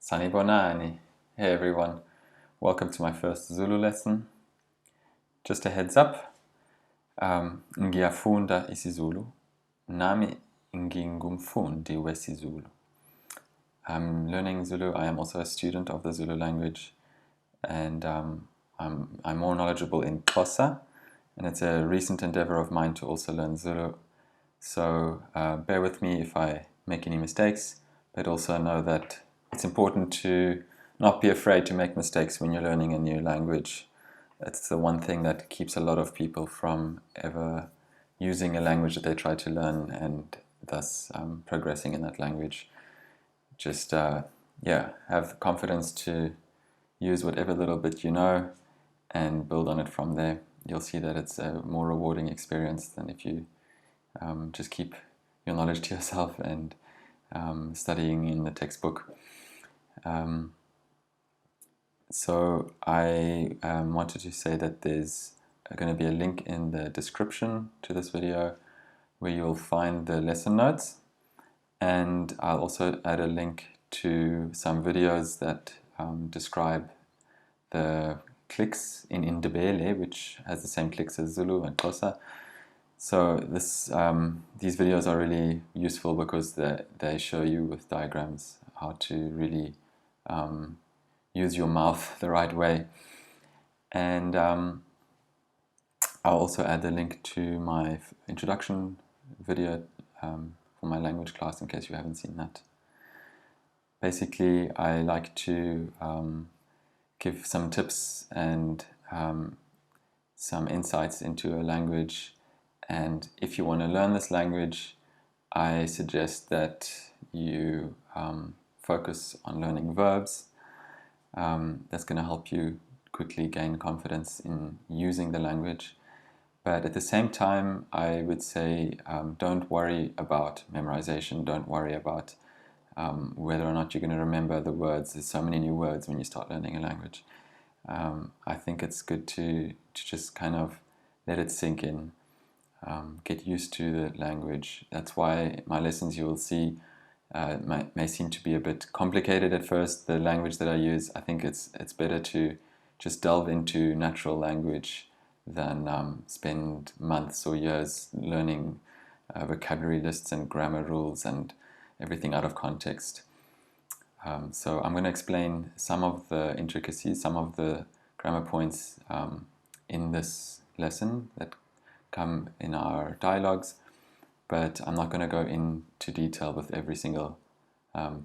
Sanibonani. Hey everyone, welcome to my first Zulu lesson. Just a heads up, ngiyafunda isiZulu, nami ngingumfundi wesiZulu. I'm learning Zulu. I am also a student of the Zulu language, and I'm more knowledgeable in Xhosa, and it's a recent endeavor of mine to also learn Zulu. So bear with me if I make any mistakes, but also know that it's important to not be afraid to make mistakes when you're learning a new language. It's the one thing that keeps a lot of people from ever using a language that they try to learn and thus progressing in that language. Just have confidence to use whatever little bit you know and build on it from there. You'll see that it's a more rewarding experience than if you just keep your knowledge to yourself and studying in the textbook. So I wanted to say that there's going to be a link in the description to this video where you'll find the lesson notes, and I'll also add a link to some videos that describe the clicks in Indebele, which has the same clicks as Zulu and Xhosa. So these videos are really useful because they show you with diagrams how to really use your mouth the right way. And I'll also add the link to my introduction video for my language class in case you haven't seen that. Basically, I like to give some tips and some insights into a language. And if you want to learn this language, I suggest that you focus on learning verbs. That's going to help you quickly gain confidence in using the language. But at the same time, I would say don't worry about memorization. Don't worry about whether or not you're going to remember the words. There's so many new words when you start learning a language. I think it's good to just kind of let it sink in. Get used to the language. That's why my lessons, you will see, may seem to be a bit complicated at first, the language that I use. I think it's better to just delve into natural language than spend months or years learning vocabulary lists and grammar rules and everything out of context. So I'm going to explain some of the intricacies, some of the grammar points in this lesson that come in our dialogues, but I'm not going to go into detail with every single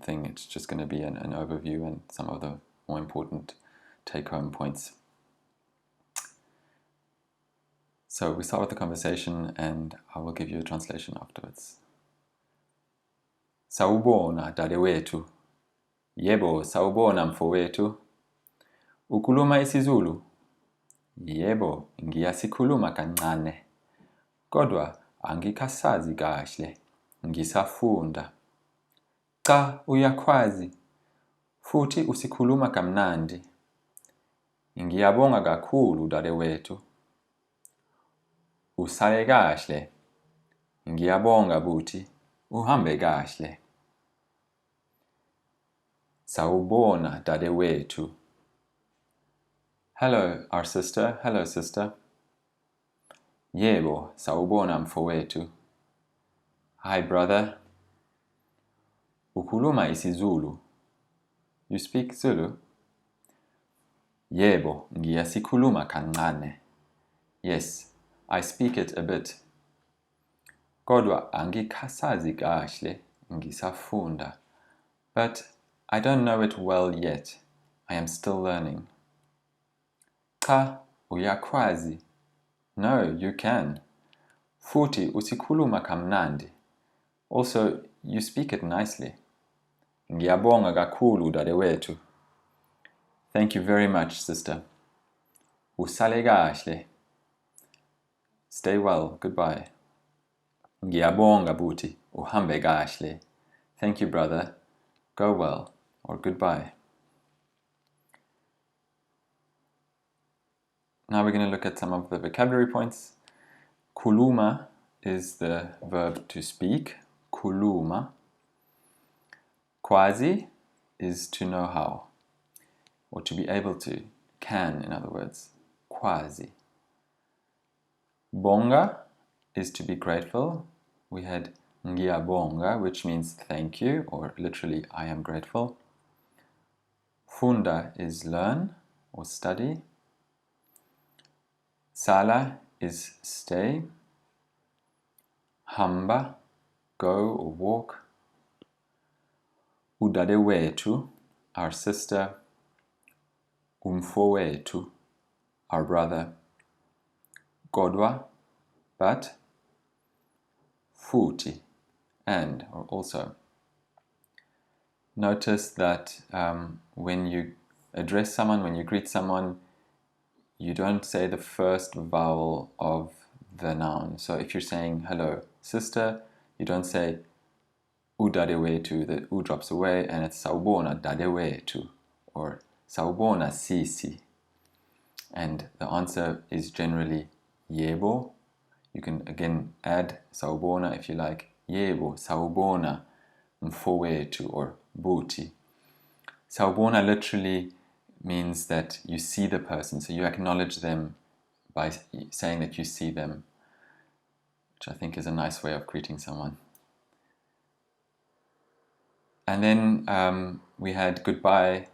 thing. It's just going to be an overview and some of the more important take-home points. So we start with the conversation and I will give you a translation afterwards. Sawubona dadewethu. Yebo, sawubona mfowethu. Ukhuluma isiZulu? Yebo, ngiyasikhuluma kancane. Kodwa angikasazi kahle, ngisafunda. Cha, uyakwazi, futhi usikhuluma kamnandi. Ngiyabonga kakhulu dadewethu. Usale kahle. Ngiyabonga buti, uhambe kahle. Sawubona dadewethu. Hello, our sister. Hello, sister. Yebo, sawubona mfowethu. Hi, brother. Ukhuluma isiZulu? You speak Zulu? Yebo, ngiyasikhuluma kancane. Yes, I speak it a bit. Kodwa angikasazi kahle, ngisafunda. But I don't know it well yet. I am still learning. Cha, uyakwazi. No, you can. Futhi usikhuluma kamnandi. Also, you speak it nicely. Ngiyabonga kakhulu dadewethu. Thank you very much, sister. Usale kahle. Stay well. Goodbye. Ngiyabonga buti, uhambe kahle. Thank you, brother. Go well, or goodbye. Now we're going to look at some of the vocabulary points. Khuluma is the verb to speak. Khuluma. Kwazi is to know how, or to be able to, can in other words, quasi. Bonga is to be grateful. We had ngiyabonga, which means thank you, or literally I am grateful. Funda is learn or study. Sala is stay. Hamba, go or walk. Udadewethu, our sister. Umfowethu, our brother. Kodwa, but. Futhi, and or also. Notice that when you address someone, when you greet someone, you don't say the first vowel of the noun. So if you're saying hello sister, you don't say udadewethu, the u drops away and it's sawubona dadewethu or sawubona sisi. And the answer is generally yebo. You can again add sawubona if you like. Yebo, sawubona mfowethu or buti. Sawubona literally means that you see the person, so you acknowledge them by saying that you see them, which I think is a nice way of greeting someone. And then we had goodbye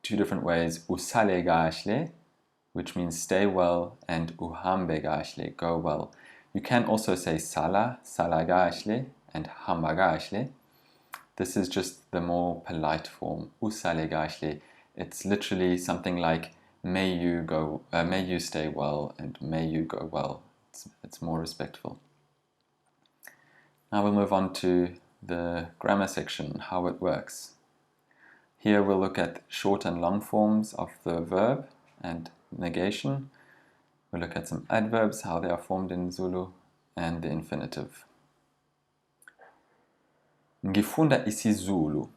two different ways. Usale kahle, which means stay well, and uhambe kahle, go well. You can also say sala kahle, and hamba kahle. This is just the more polite form. Usale kahle. It's literally something like may you stay well, and may you go well. It's more respectful. Now we'll move on to the grammar section, how it works. Here we'll look at short and long forms of the verb and negation. We'll look at some adverbs, how they are formed in Zulu, and the infinitive. Ngifunda isiZulu.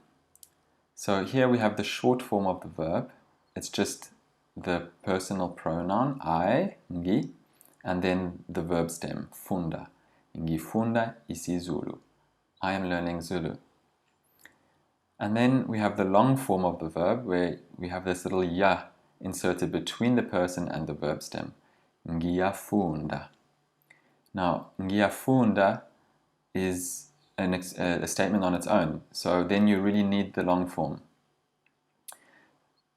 So here we have the short form of the verb. It's just the personal pronoun, I, ngi, and then the verb stem, funda. Ngifunda isiZulu. I am learning Zulu. And then we have the long form of the verb where we have this little ya inserted between the person and the verb stem. Ngiyafunda. Now, ngiyafunda is a statement on its own. So then you really need the long form.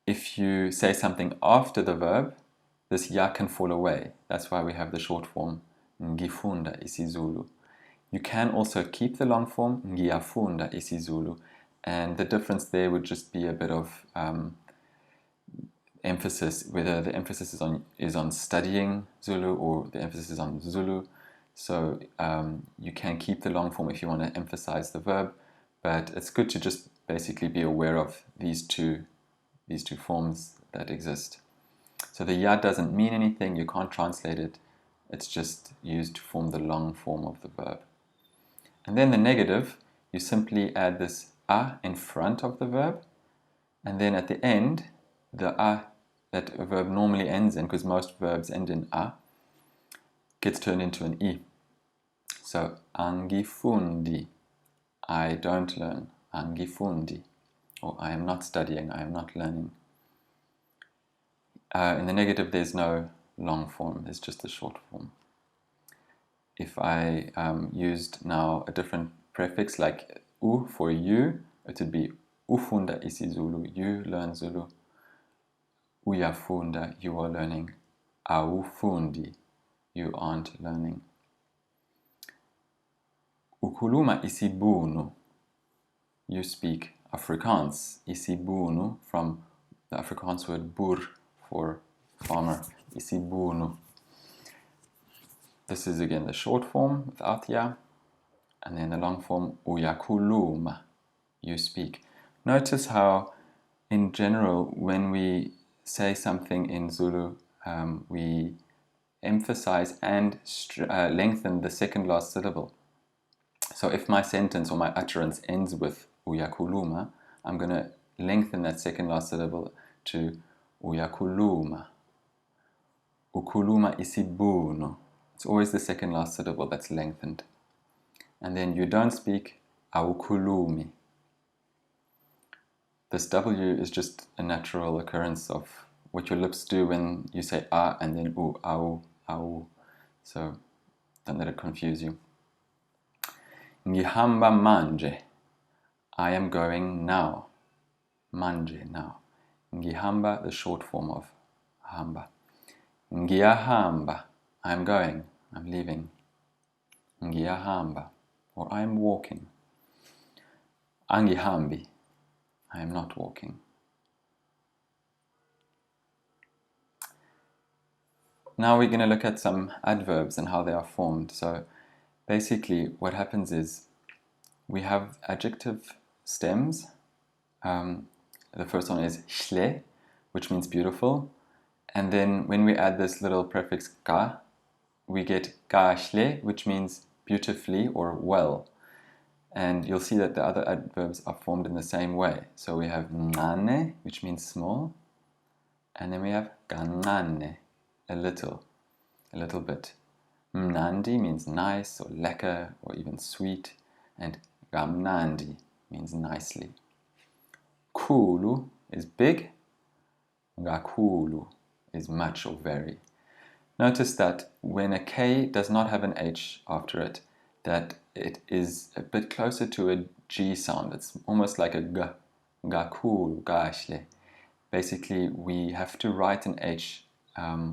If you say something after the verb, this ya can fall away. That's why we have the short form, ngifunda isiZulu. You can also keep the long form, ngiyafunda isiZulu, and the difference there would just be a bit of emphasis, whether the emphasis is on studying Zulu or the emphasis is on Zulu. So you can keep the long form if you want to emphasize the verb, but it's good to just basically be aware of these two forms that exist. So the ya doesn't mean anything, you can't translate it, it's just used to form the long form of the verb. And then the negative, you simply add this a in front of the verb, and then at the end, the a that a verb normally ends in, because most verbs end in a, gets turned into an I. So, angifundi, I don't learn. Angifundi, or I am not studying, I am not learning. In the negative, there's no long form, there's just a short form. If I used now a different prefix like u for you, it would be ufunda isiZulu, you learn Zulu. Uyafunda, you are learning. Awufundi, you aren't learning. Ukhuluma isibunu, you speak Afrikaans. Isibunu, from the Afrikaans word boer for farmer. Isibunu. This is again the short form without ya, and then the long form uyakhuluma, you speak. Notice how in general when we say something in Zulu, we emphasize and lengthen the second last syllable. So if my sentence or my utterance ends with uyakhuluma, I'm going to lengthen that second last syllable to uyakhuluma. Ukhuluma isibunu. It's always the second last syllable that's lengthened. And then you don't speak awukhulumi. this W is just a natural occurrence of what your lips do when you say ah and then oo, au, au. So don't let it confuse you. Ngihamba manje. I am going now. Manje, now. Ngihamba, the short form of hamba. Ngiyahamba. I am going. I'm leaving. Ngiyahamba. Or I am walking. Angihambi. I am not walking. Now we're going to look at some adverbs and how they are formed. So basically what happens is we have adjective stems. The first one is shle, which means beautiful. And then when we add this little prefix ka, we get kahle, which means beautifully or well. And you'll see that the other adverbs are formed in the same way. So we have mncane, which means small. And then we have kancane, a little bit. Mnandi means nice or lekker or even sweet. And kamnandi means nicely. Khulu is big. Kakhulu is much or very. Notice that when a K does not have an H after it, that it is a bit closer to a G sound. It's almost like a G. Kakhulu, kahle. Basically, we have to write an H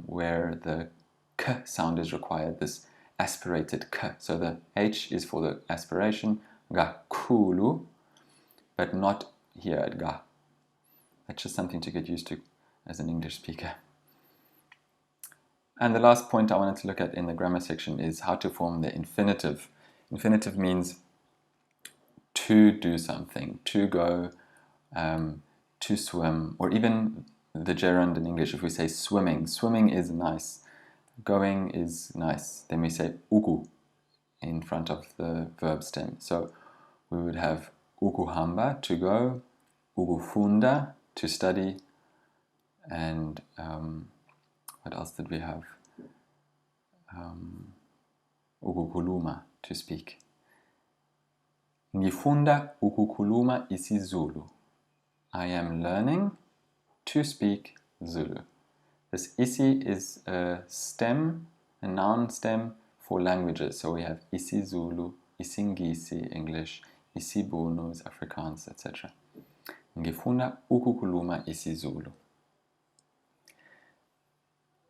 where the K sound is required, this aspirated K. So the H is for the aspiration, kakhulu, but not here at ga. That's just something to get used to as an English speaker. And the last point I wanted to look at in the grammar section is how to form the infinitive. Infinitive means to do something, to go, to swim, or even the gerund in English. If we say swimming, swimming is nice, going is nice. Then we say uku in front of the verb stem. So we would have ukuhamba, to go, ukufunda, to study, and what else did we have? Ukukhuluma, to speak. Ngifunda ukukhuluma isiZulu. I am learning to speak Zulu. This isi is a stem, a noun stem for languages. So we have isiZulu, isingisi, English, isibunu is Afrikaans, etc. Ngifunda ukukhuluma isiZulu.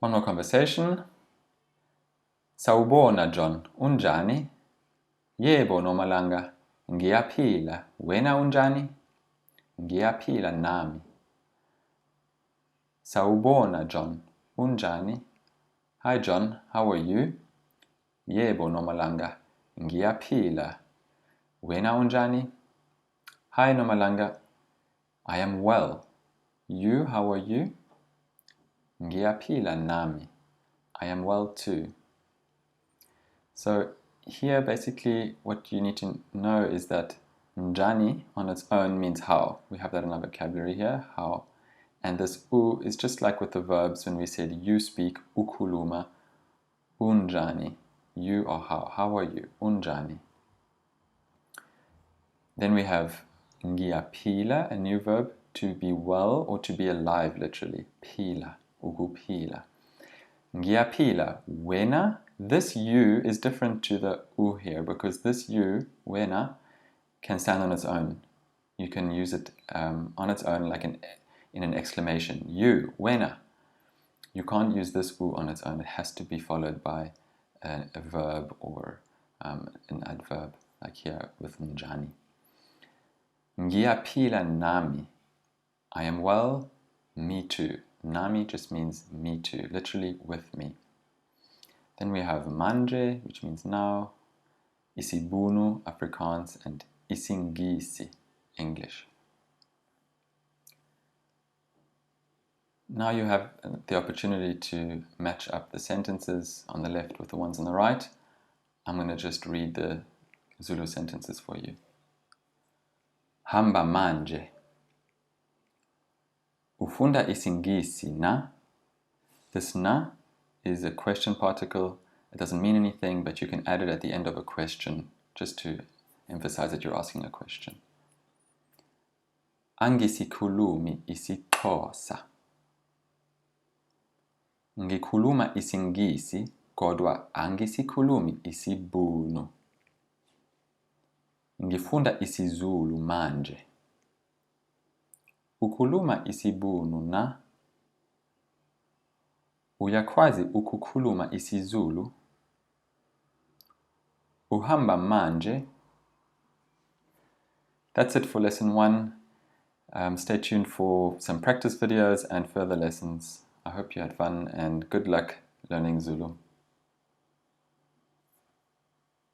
One more conversation. Sawubona John, unjani? Yebo Nomalanga, ngiyaphila. Wena unjani? Ngiyaphila nami. Sawubona John, unjani? Hi John, how are you? Yebo Nomalanga, ngiyaphila. Wena unjani? Hi Nomalanga, I am well. You, how are you? Ngiyaphila nami. I am well too. So here basically what you need to know is that njani on its own means how. We have that in our vocabulary here, how. And this u is just like with the verbs when we said you speak, ukuluma, unjani. You or how. How are you? Unjani. Then we have ngiyaphila, a new verb, to be well or to be alive, literally. Phila, ukuphila. Ngiyaphila, wena. This you is different to the u here because this you, wena, can stand on its own. You can use it on its own like in an exclamation. You, wena. You can't use this u on its own. It has to be followed by a verb or an adverb, like here with njani. Ngiyaphila nami. I am well, me too. Nami just means me too, literally with me. Then we have manje, which means now, isibunu, Afrikaans, and isingisi, English. Now you have the opportunity to match up the sentences on the left with the ones on the right. I'm going to just read the Zulu sentences for you. Hamba manje. Ufunda isingisi na. This na is a question particle. It doesn't mean anything, but you can add it at the end of a question just to emphasize that you're asking a question. Angisikhulumi isiXhosa. Ngikhuluma isiNgisi kodwa angisikhulumi isiBhunu. Ngifunda isiZulu manje. Ukhuluma isiBhunu na? Uyakwazi ukukhuluma isiZulu? Uhamba manje? That's it for lesson 1. Stay tuned for some practice videos and further lessons. I hope you had fun and good luck learning Zulu.